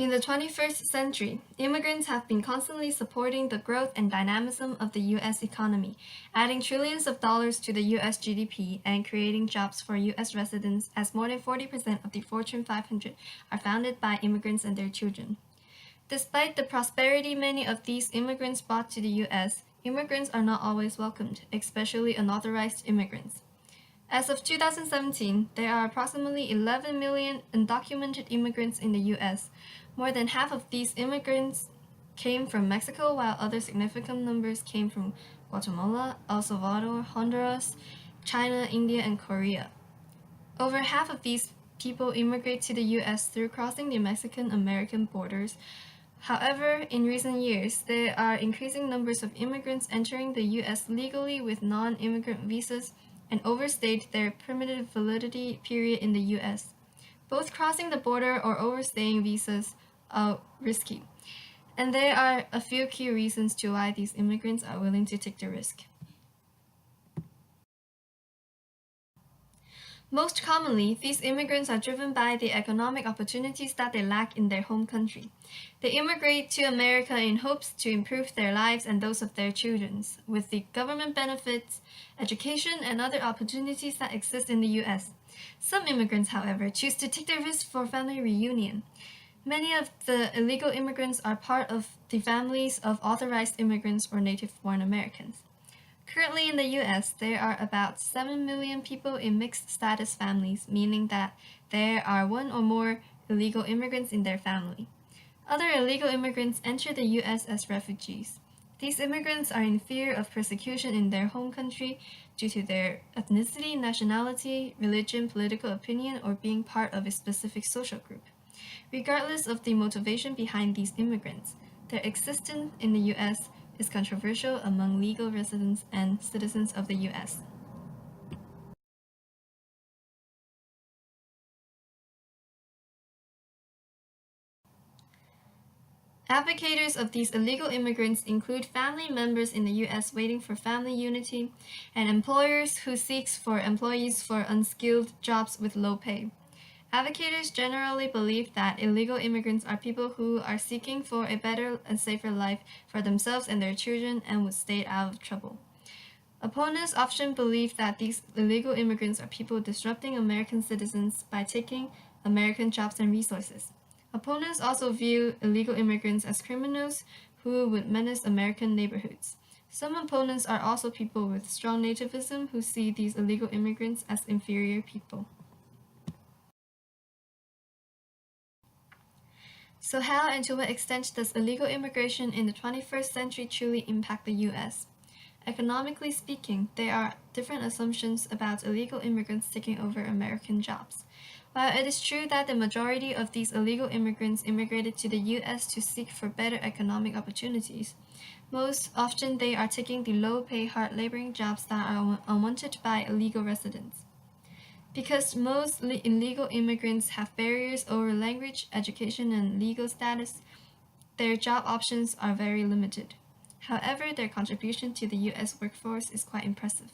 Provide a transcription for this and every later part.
In the 21st century, immigrants have been constantly supporting the growth and dynamism of the U.S. economy, adding trillions of dollars to the U.S. GDP and creating jobs for U.S. residents, as more than 40% of the Fortune 500 are founded by immigrants and their children. Despite the prosperity many of these immigrants brought to the U.S., immigrants are not always welcomed, especially unauthorized immigrants. As of 2017, there are approximately 11 million undocumented immigrants in the U.S. More than half of these immigrants came from Mexico, while other significant numbers came from Guatemala, El Salvador, Honduras, China, India, and Korea. Over half of these people immigrate to the U.S. through crossing the Mexican-American borders. However, in recent years, there are increasing numbers of immigrants entering the U.S. legally with non-immigrant visas and overstayed their permitted validity period in the U.S. Both crossing the border or overstaying visas are risky, and there are a few key reasons to why these immigrants are willing to take the risk. Most commonly, these immigrants are driven by the economic opportunities that they lack in their home country. They immigrate to America in hopes to improve their lives and those of their children, with the government benefits, education, and other opportunities that exist in the U.S. Some immigrants, however, choose to take the risk for family reunion. Many of the illegal immigrants are part of the families of authorized immigrants or native-born Americans. Currently in the U.S., there are about 7 million people in mixed-status families, meaning that there are one or more illegal immigrants in their family. Other illegal immigrants enter the U.S. as refugees. These immigrants are in fear of persecution in their home country due to their ethnicity, nationality, religion, political opinion, or being part of a specific social group. Regardless of the motivation behind these immigrants, their existence in the U.S. is controversial among legal residents and citizens of the U.S. Advocates of these illegal immigrants include family members in the U.S. waiting for family unity and employers who seek for employees for unskilled jobs with low pay. Advocates generally believe that illegal immigrants are people who are seeking for a better and safer life for themselves and their children and would stay out of trouble. Opponents often believe that these illegal immigrants are people disrupting American citizens by taking American jobs and resources. Opponents also view illegal immigrants as criminals who would menace American neighborhoods. Some opponents are also people with strong nativism who see these illegal immigrants as inferior people. So how and to what extent does illegal immigration in the 21st century truly impact the U.S.? Economically speaking, there are different assumptions about illegal immigrants taking over American jobs. While it is true that the majority of these illegal immigrants immigrated to the U.S. to seek for better economic opportunities, most often they are taking the low-pay, hard-laboring jobs that are unwanted by illegal residents. Because most illegal immigrants have barriers over language, education, and legal status, their job options are very limited. However, their contribution to the U.S. workforce is quite impressive.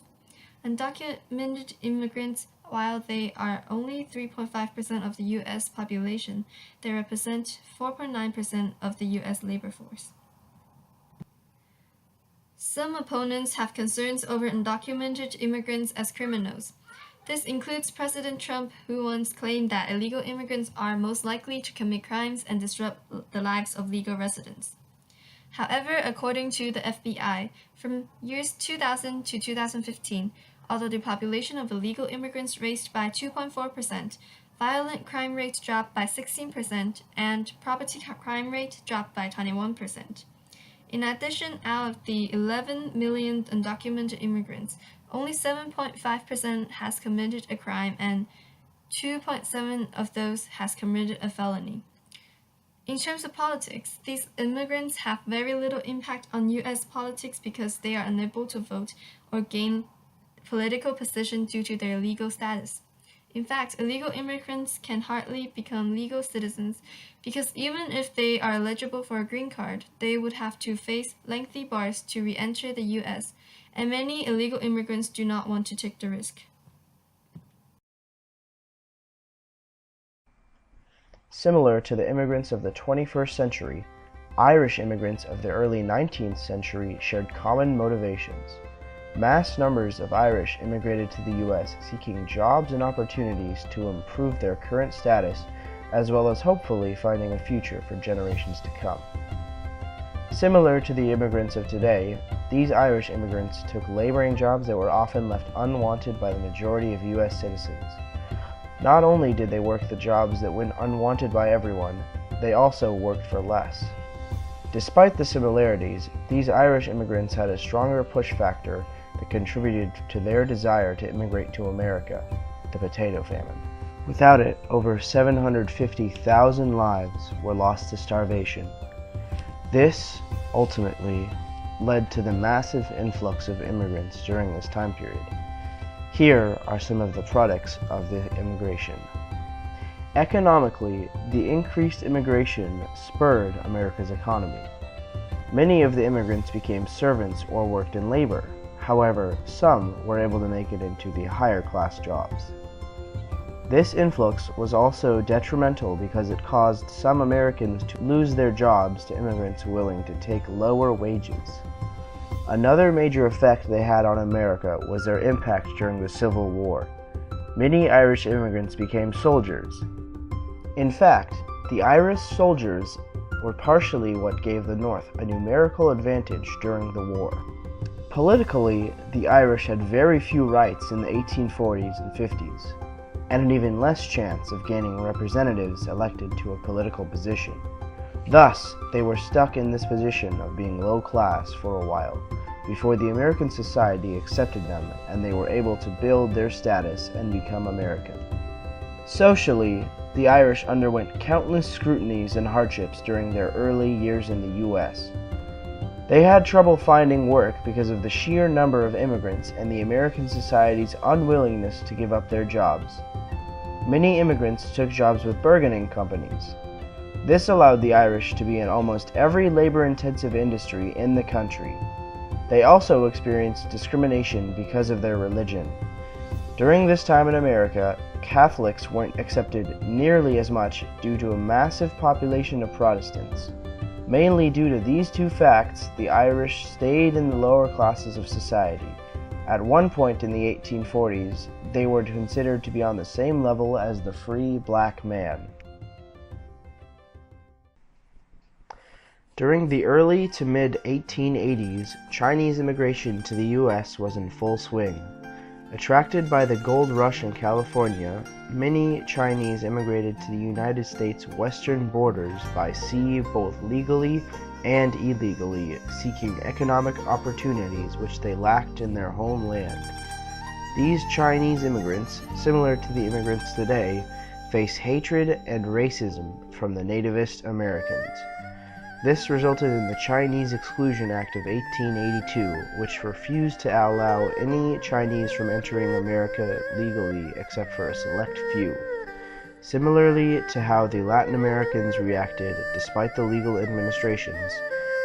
Undocumented immigrants, while they are only 3.5% of the U.S. population, they represent 4.9% of the U.S. labor force. Some opponents have concerns over undocumented immigrants as criminals. This includes President Trump, who once claimed that illegal immigrants are most likely to commit crimes and disrupt the lives of legal residents. However, according to the FBI, from years 2000 to 2015, although the population of illegal immigrants raised by 2.4%, violent crime rate dropped by 16%, and property crime rate dropped by 21%. In addition, out of the 11 million undocumented immigrants, only 7.5% has committed a crime and 2.7% of those has committed a felony. In terms of politics, these immigrants have very little impact on U.S. politics because they are unable to vote or gain political position due to their legal status. In fact, illegal immigrants can hardly become legal citizens because even if they are eligible for a green card, they would have to face lengthy bars to re-enter the U.S., and many illegal immigrants do not want to take the risk. Similar to the immigrants of the 21st century, Irish immigrants of the early 19th century shared common motivations. Mass numbers of Irish immigrated to the U.S. seeking jobs and opportunities to improve their current status, as well as hopefully finding a future for generations to come. Similar to the immigrants of today, these Irish immigrants took laboring jobs that were often left unwanted by the majority of U.S. citizens. Not only did they work the jobs that went unwanted by everyone, they also worked for less. Despite the similarities, these Irish immigrants had a stronger push factor that contributed to their desire to immigrate to America, the potato famine. Without it, over 750,000 lives were lost to starvation. This, ultimately, led to the massive influx of immigrants during this time period. Here are some of the products of the immigration. Economically, the increased immigration spurred America's economy. Many of the immigrants became servants or worked in labor. However, some were able to make it into the higher class jobs. This influx was also detrimental because it caused some Americans to lose their jobs to immigrants willing to take lower wages. Another major effect they had on America was their impact during the Civil War. Many Irish immigrants became soldiers. In fact, the Irish soldiers were partially what gave the North a numerical advantage during the war. Politically, the Irish had very few rights in the 1840s and 50s, and an even less chance of gaining representatives elected to a political position. Thus, they were stuck in this position of being low class for a while, before the American society accepted them and they were able to build their status and become American. Socially, the Irish underwent countless scrutinies and hardships during their early years in the U.S. They had trouble finding work because of the sheer number of immigrants and the American society's unwillingness to give up their jobs. Many immigrants took jobs with bargaining companies. This allowed the Irish to be in almost every labor-intensive industry in the country. They also experienced discrimination because of their religion. During this time in America, Catholics weren't accepted nearly as much due to a massive population of Protestants. Mainly due to these two facts, the Irish stayed in the lower classes of society. At one point in the 1840s, they were considered to be on the same level as the free black man. During the early to mid-1880s, Chinese immigration to the U.S. was in full swing. Attracted by the gold rush in California, many Chinese immigrated to the United States' western borders by sea both legally and illegally, seeking economic opportunities which they lacked in their homeland. These Chinese immigrants, similar to the immigrants today, face hatred and racism from the nativist Americans. This resulted in the Chinese Exclusion Act of 1882, which refused to allow any Chinese from entering America legally except for a select few. Similarly to how the Latin Americans reacted despite the legal administrations,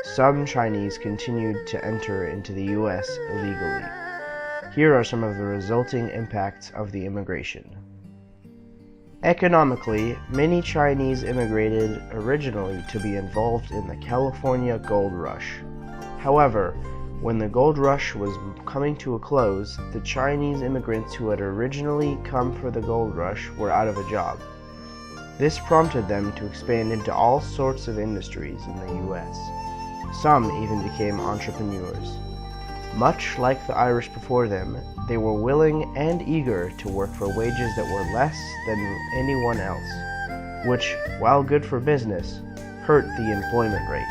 some Chinese continued to enter into the U.S. illegally. Here are some of the resulting impacts of the immigration. Economically, many Chinese immigrated originally to be involved in the California gold rush. However, when the gold rush was coming to a close, the Chinese immigrants who had originally come for the gold rush were out of a job. This prompted them to expand into all sorts of industries in the U.S. Some even became entrepreneurs. Much like the Irish before them, they were willing and eager to work for wages that were less than anyone else, which, while good for business, hurt the employment rate.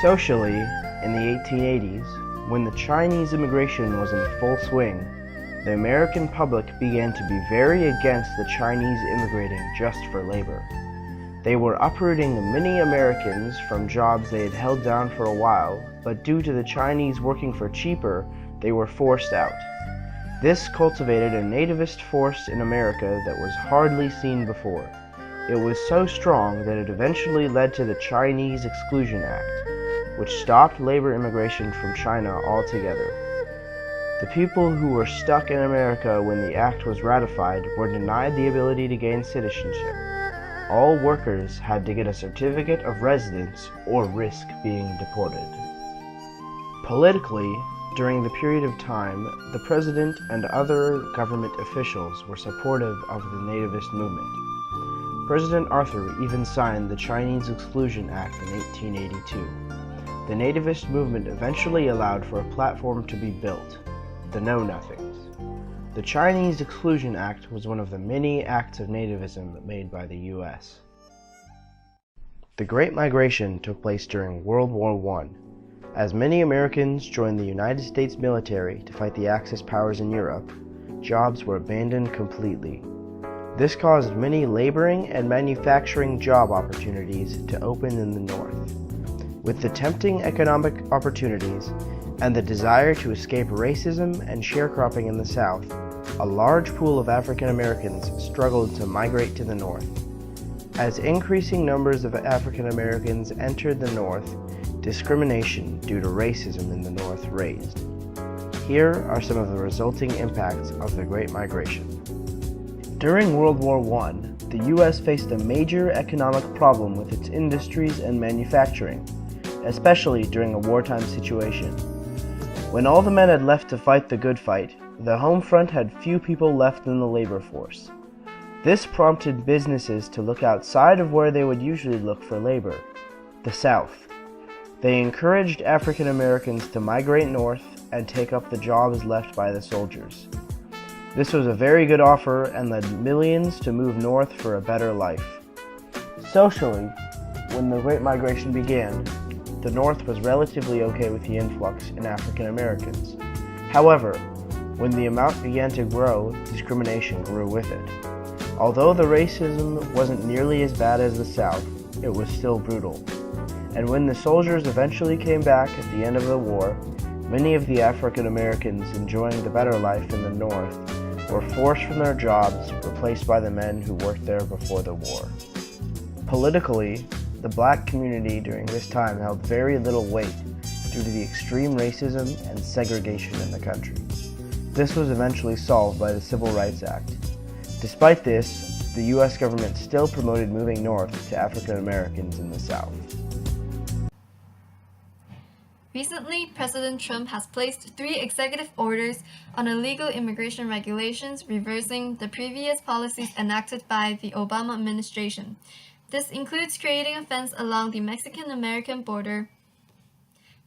Socially, in the 1880s, when the Chinese immigration was in full swing, the American public began to be very against the Chinese immigrating just for labor. They were uprooting many Americans from jobs they had held down for a while, but due to the Chinese working for cheaper, they were forced out. This cultivated a nativist force in America that was hardly seen before. It was so strong that it eventually led to the Chinese Exclusion Act, which stopped labor immigration from China altogether. The people who were stuck in America when the act was ratified were denied the ability to gain citizenship. all workers had to get a certificate of residence or risk being deported. Politically, during the period of time, the president and other government officials were supportive of the nativist movement. President Arthur even signed the Chinese Exclusion Act in 1882. The nativist movement eventually allowed for a platform to be built, the Know-Nothings. The Chinese Exclusion Act was one of the many acts of nativism made by the U.S. The Great Migration took place during World War I. As many Americans joined the United States military to fight the Axis powers in Europe, jobs were abandoned completely. This caused many laboring and manufacturing job opportunities to open in the North. With the tempting economic opportunities and the desire to escape racism and sharecropping in the South, a large pool of African Americans struggled to migrate to the North. As increasing numbers of African Americans entered the North, discrimination due to racism in the North raised. Here are some of the resulting impacts of the Great Migration. During World War I, the U.S. faced a major economic problem with its industries and manufacturing, especially during a wartime situation. When all the men had left to fight the good fight, the home front had few people left in the labor force. This prompted businesses to look outside of where they would usually look for labor, the South. They encouraged African Americans to migrate north and take up the jobs left by the soldiers. This was a very good offer and led millions to move north for a better life. Socially, when the Great Migration began, the North was relatively okay with the influx in African Americans. However, when the amount began to grow, discrimination grew with it. Although the racism wasn't nearly as bad as the South, it was still brutal. And when the soldiers eventually came back at the end of the war, many of the African Americans enjoying the better life in the North were forced from their jobs, replaced by the men who worked there before the war. Politically, the black community during this time held very little weight due to the extreme racism and segregation in the country. This was eventually solved by the Civil Rights Act. Despite this, the U.S. government still promoted moving north to African Americans in the South. Recently, President Trump has placed 3 executive orders on illegal immigration regulations, reversing the previous policies enacted by the Obama administration. This includes creating a fence along the Mexican-American border,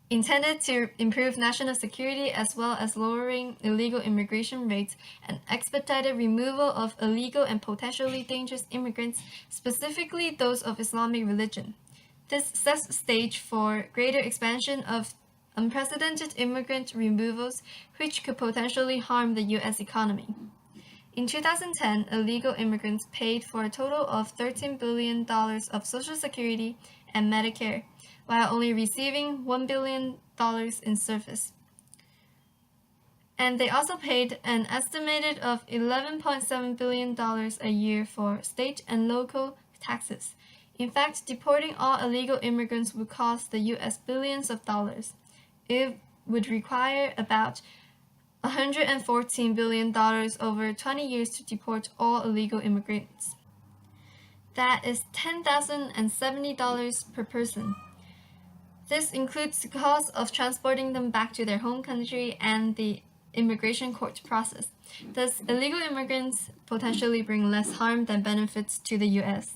intended to improve national security, as well as lowering illegal immigration rates and expedited removal of illegal and potentially dangerous immigrants, specifically those of Islamic religion. This sets the stage for greater expansion of unprecedented immigrant removals, which could potentially harm the U.S. economy. In 2010, illegal immigrants paid for a total of $13 billion of Social Security and Medicare, while only receiving $1 billion in service. And they also paid an estimated of $11.7 billion a year for state and local taxes. In fact, deporting all illegal immigrants would cost the U.S. billions of dollars. It would require about $114 billion over 20 years to deport all illegal immigrants. That is $10,070 per person. This includes the cost of transporting them back to their home country and the immigration court process. Thus, illegal immigrants potentially bring less harm than benefits to the U.S.